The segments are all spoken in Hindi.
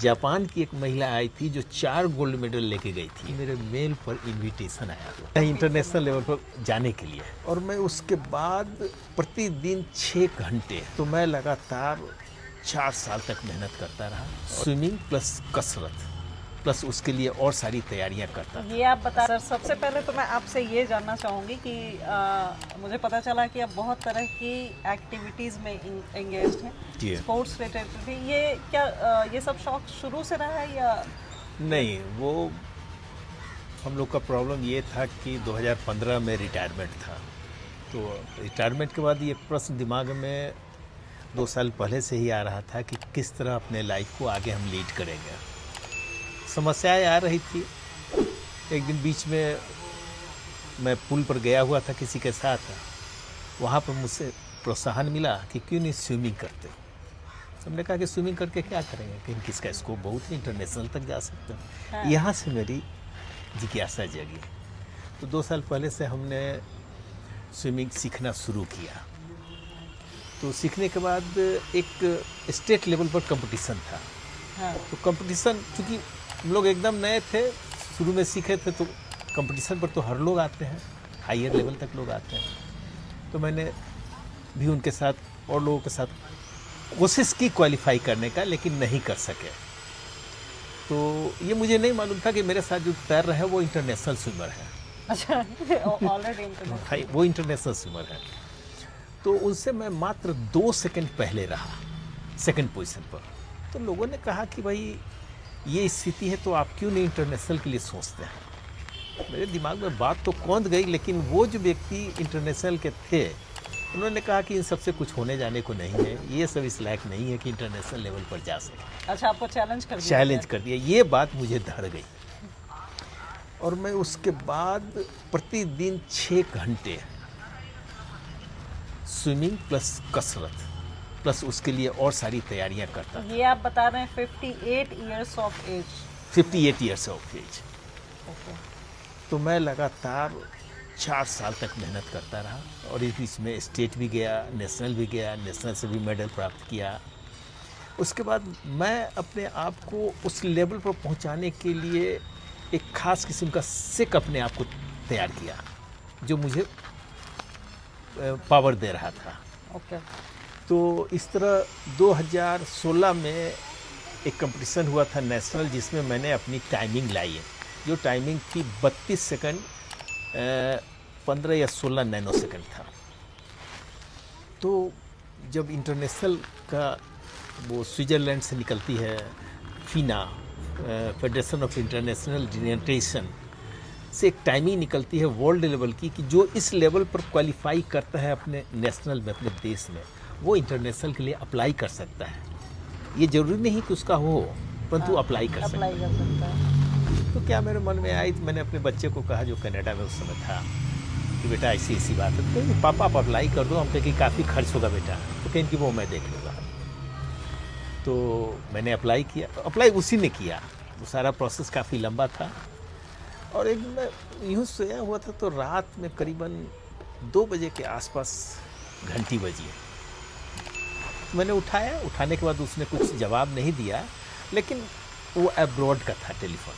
जापान की एक महिला आई थी जो 4 गोल्ड मेडल लेके गई थी। मेरे मेल पर इनविटेशन आया था इंटरनेशनल लेवल पर जाने के लिए, और मैं उसके बाद प्रतिदिन 6 घंटे, तो मैं लगातार 4 साल तक मेहनत करता रहा। स्विमिंग प्लस कसरत प्लस उसके लिए और सारी तैयारियां करता था। ये आप बता सर, सबसे पहले तो मैं आपसे ये जानना चाहूँगी कि मुझे पता चला कि आप बहुत तरह की एक्टिविटीज़ में एंगेज्ड हैं, स्पोर्ट्स रिलेटेड भी। ये क्या ये सब शौक शुरू से रहा है या नहीं? वो हम लोग का प्रॉब्लम ये था कि 2015 में रिटायरमेंट था, तो रिटायरमेंट के बाद ये प्रश्न दिमाग में 2 साल पहले से ही आ रहा था कि किस तरह अपने लाइफ को आगे हम लीड करेंगे। समस्याएं आ रही थी। एक दिन बीच में मैं पुल पर गया हुआ था किसी के साथ, वहाँ पर मुझसे प्रोत्साहन मिला कि क्यों नहीं स्विमिंग करते। हमने कहा कि स्विमिंग करके क्या करेंगे, कहीं किसका स्कोप बहुत ही इंटरनेशनल तक जा सकते हैं। हाँ। यहाँ से मेरी जिज्ञासा जगी, तो 2 साल पहले से हमने स्विमिंग सीखना शुरू किया। तो सीखने के बाद एक स्टेट लेवल पर कंपटीशन था। हाँ। तो कंपटीशन, चूँकि हम लोग एकदम नए थे, शुरू में सीखे थे, तो कंपटीशन पर तो हर लोग आते हैं, हायर लेवल तक लोग आते हैं। तो मैंने भी उनके साथ और लोगों के साथ कोशिश की क्वालिफाई करने का, लेकिन नहीं कर सके। तो ये मुझे नहीं मालूम था कि मेरे साथ जो तैर रहा है वो इंटरनेशनल स्विमर है। अच्छा, ऑलरेडी इंटरनेशनल। वो इंटरनेशनल स्विमर है। तो उनसे मैं मात्र 2 सेकंड पहले रहा, सेकंड पोजीशन पर। तो लोगों ने कहा कि भाई ये स्थिति है तो आप क्यों नहीं इंटरनेशनल के लिए सोचते हैं। मेरे दिमाग में बात तो कौंध गई, लेकिन वो जो व्यक्ति इंटरनेशनल के थे उन्होंने कहा कि इन सबसे कुछ होने जाने को नहीं है, ये सब इस लायक नहीं है कि इंटरनेशनल लेवल पर जा सके। अच्छा, आपको चैलेंज कर दिया? चैलेंज कर दिया। ये बात मुझे धड़ गई, और मैं उसके बाद प्रतिदिन 6 घंटे स्विमिंग प्लस कसरत प्लस उसके लिए और सारी तैयारियां करता था। ये आप बता रहे हैं 58 years of age? 58 years of age. Okay. तो मैं लगातार 4 साल तक मेहनत करता रहा, और इस बीच में स्टेट भी गया, नेशनल भी गया, नेशनल से भी मेडल प्राप्त किया। उसके बाद मैं अपने आप को उस लेवल पर पहुंचाने के लिए एक खास किस्म का सिक अपने आप को तैयार किया, जो मुझे पावर दे रहा था। ओके। तो इस तरह 2016 में एक कंपटीशन हुआ था नेशनल, जिसमें मैंने अपनी टाइमिंग लाई है, जो टाइमिंग थी 32 सेकंड 15 या 16 नैनो सेकंड था। तो जब इंटरनेशनल का वो स्विट्ज़रलैंड से निकलती है फीना, फेडरेशन ऑफ इंटरनेशनल डिनेटेशन से एक टाइमिंग निकलती है वर्ल्ड लेवल की, कि जो इस लेवल पर क्वालिफाई करता है अपने नेशनल में, अपने देश में, वो इंटरनेशनल के लिए अप्लाई कर सकता है। ये जरूरी नहीं कि उसका हो, परंतु अप्लाई कर सकता है। तो क्या मेरे मन में आई, तो मैंने अपने बच्चे को कहा, जो कनाडा में उस समय था, कि बेटा ऐसी ऐसी बात है। तो पापा आप अप्लाई कर दो। हम कहे कि काफ़ी खर्च होगा बेटा, तो कहें कि वो मैं देख लूँगा। तो मैंने अप्लाई किया। अप्लाई उसी ने किया। वो सारा प्रोसेस काफ़ी लंबा था, और एक दिन मैं यूँ सोया हुआ था, तो रात में करीबन 2 बजे के आसपास घंटी बजी। मैंने उठाया। उठाने के बाद उसने कुछ जवाब नहीं दिया, लेकिन वो अब्रॉड का था टेलीफोन।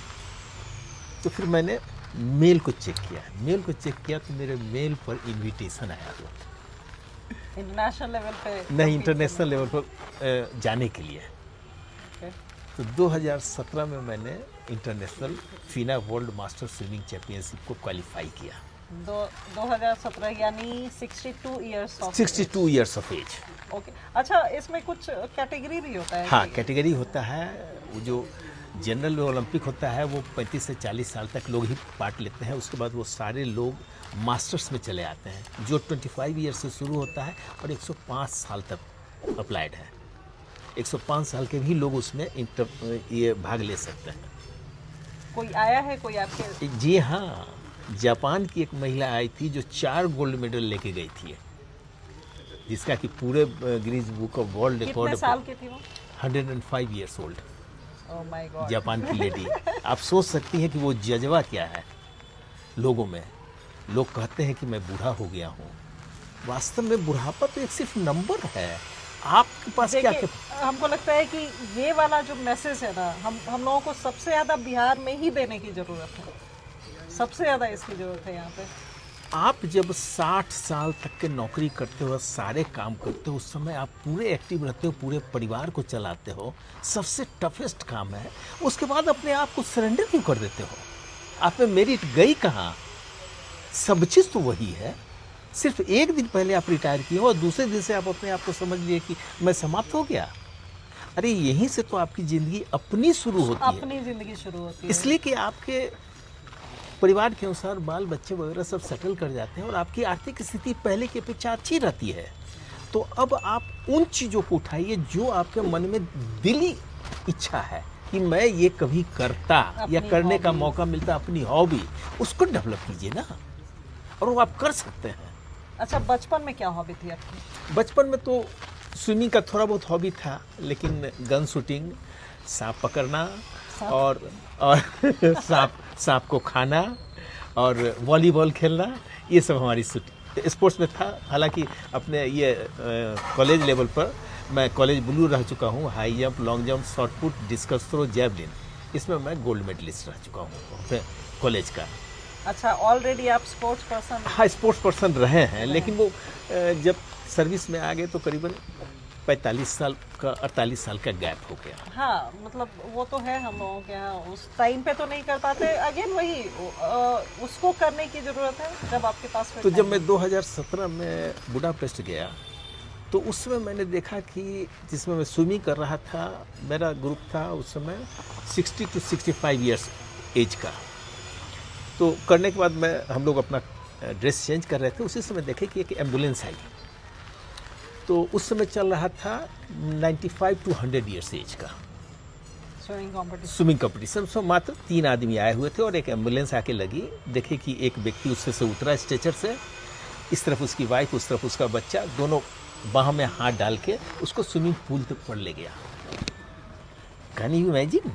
तो फिर मैंने मेल को चेक किया। तो मेरे मेल पर इनविटेशन आया हुआ, इंटरनेशनल लेवल पे नहीं, इंटरनेशनल लेवल पर जाने के लिए। तो 2017 में मैंने international FINA world master swimming championship को क्वालिफाई किया। 2017, यानी 62 years of 62 years of age. Okay. अच्छा, इसमें कुछ कैटेगरी भी होता है? हाँ, कैटेगरी होता है। वो जो जनरल ओलंपिक होता है वो 35 से 40 साल तक लोग ही पार्ट लेते हैं। उसके बाद वो सारे लोग मास्टर्स में चले आते हैं, जो 25 ईयर से शुरू होता है और 105 साल तक अप्लाइड है। 105 साल के भी लोग उसमें ये भाग ले सकते हैं। कोई आया है कोई आपके? जी हाँ, जापान की एक महिला आई थी जो 4 गोल्ड मेडल लेके गई थी, जिसका कि पूरे Guinness book of world record. कितने साल की थी वो? 105 years old. Oh my God. Japan की लेडी। आप सोच सकती हैं कि वो जज्बा क्या है लोगों में। लोग कहते हैं कि मैं बूढ़ा हो गया हूँ, वास्तव में बुढ़ापा तो एक सिर्फ नंबर है। आपके पास क्या देखिए, हमको लगता है कि ये वाला जो मैसेज है ना, हम लोगों को सबसे ज़्यादा बिहार में ही देने की ज़रूरत है, सबसे ज़्यादा इसकी ज़रूरत है यहाँ पे। आप जब 60 साल तक के नौकरी करते हो, सारे काम करते हो, उस समय आप पूरे एक्टिव रहते हो, पूरे परिवार को चलाते हो, सबसे टफेस्ट काम है। उसके बाद अपने आप को सरेंडर क्यों कर देते हो? आप में मेरिट गई कहाँ? सब चीज़ तो वही है। सिर्फ एक दिन पहले आप रिटायर किए हो और दूसरे दिन से आप अपने आप को समझ लिए कि मैं समाप्त हो गया। अरे यहीं से तो आपकी ज़िंदगी अपनी शुरू होती है। अपनी ज़िंदगी शुरू होती है। इसलिए कि आपके परिवार के अनुसार बाल बच्चे वगैरह सब सेटल कर जाते हैं और आपकी आर्थिक स्थिति पहले की अपेक्षा अच्छी रहती है। तो अब आप उन चीज़ों को उठाइए जो आपके मन में दिली इच्छा है कि मैं ये कभी करता या करने का मौका मिलता, अपनी हॉबी उसको डेवलप कीजिए ना, और वो आप कर सकते हैं। अच्छा, बचपन में क्या हॉबी थी आपकी? बचपन में तो स्विमिंग का थोड़ा बहुत हॉबी था, लेकिन गन शूटिंग, सांप पकड़ना और सांप को खाना और वॉलीबॉल खेलना, ये सब हमारी स्पोर्ट्स में था। हालांकि अपने ये कॉलेज लेवल पर मैं कॉलेज ब्लू रह चुका हूँ, high jump, long jump, shot put, discus throw, javelin, इसमें मैं गोल्ड मेडलिस्ट रह चुका हूँ कॉलेज का। अच्छा, ऑलरेडी आप स्पोर्ट्स पर्सन? हाँ, स्पोर्ट्स पर्सन रहे हैं, लेकिन वो जब सर्विस में आ गए तो करीबन 45 साल का 48 साल का गैप हो गया। हाँ, मतलब वो तो है हम लोगों के यहाँ, उस टाइम पे तो नहीं कर पाते। अगेन वही उसको करने की ज़रूरत है जब आपके पास। तो जब मैं 2017 में बुडापेस्ट गया तो उस समय मैंने देखा कि जिसमें मैं स्विमिंग कर रहा था, मेरा ग्रुप था उस समय 60 to 65 ईयर्स एज का। तो करने के बाद हम लोग अपना ड्रेस चेंज कर रहे थे, उसी समय देखे कि एक एम्बुलेंस आई। तो उस समय चल रहा था 95 to 100 ईयर्स एज का स्विमिंग कंपटीशन। सो मात्र 3 आदमी आए हुए थे और एक एम्बुलेंस आके लगी। देखे कि एक व्यक्ति उससे से उतरा स्ट्रेचर से, इस तरफ उसकी वाइफ, उस तरफ उसका बच्चा, दोनों बाह में हाथ डाल के उसको स्विमिंग पूल तक पर ले गया। Can you imagine?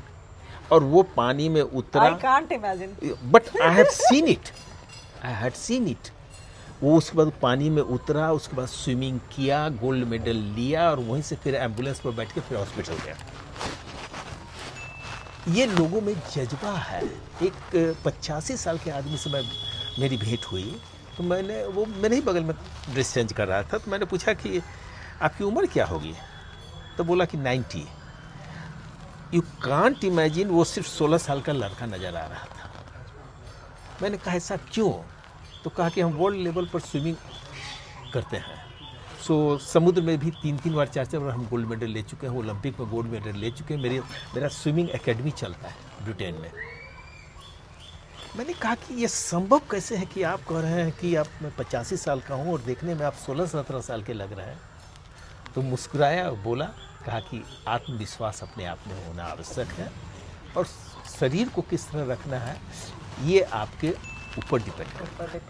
और वो पानी में उतरा। I can't imagine. But I have seen it, I had seen it. वो उसके बाद पानी में उतरा, उसके बाद स्विमिंग किया, गोल्ड मेडल लिया और वहीं से फिर एम्बुलेंस पर बैठ के फिर हॉस्पिटल गया। ये लोगों में जज्बा है। एक 85 साल के आदमी से मेरी भेंट हुई तो वो मेरे ही बगल में ड्रेस चेंज कर रहा था, तो मैंने पूछा कि आपकी उम्र क्या होगी? तो बोला कि 90। यू कांट इमेजिन, वो सिर्फ 16 साल का लड़का नज़र आ रहा था। मैंने कहा ऐसा क्यों? तो कहा कि हम वर्ल्ड लेवल पर स्विमिंग करते हैं। सो समुद्र में भी 3 बार 4 बार हम गोल्ड मेडल ले चुके हैं, ओलंपिक में गोल्ड मेडल ले चुके हैं। मेरा स्विमिंग एकेडमी चलता है ब्रिटेन में। मैंने कहा कि ये संभव कैसे है कि आप कह रहे हैं कि आप मैं 85 साल का हूँ और देखने में आप 16-17 साल के लग रहे हैं? तो मुस्कुराया और बोला, कहा कि आत्मविश्वास अपने आप में होना आवश्यक है और शरीर को किस तरह रखना है ये आपके ऊपर डिपेंड करता है।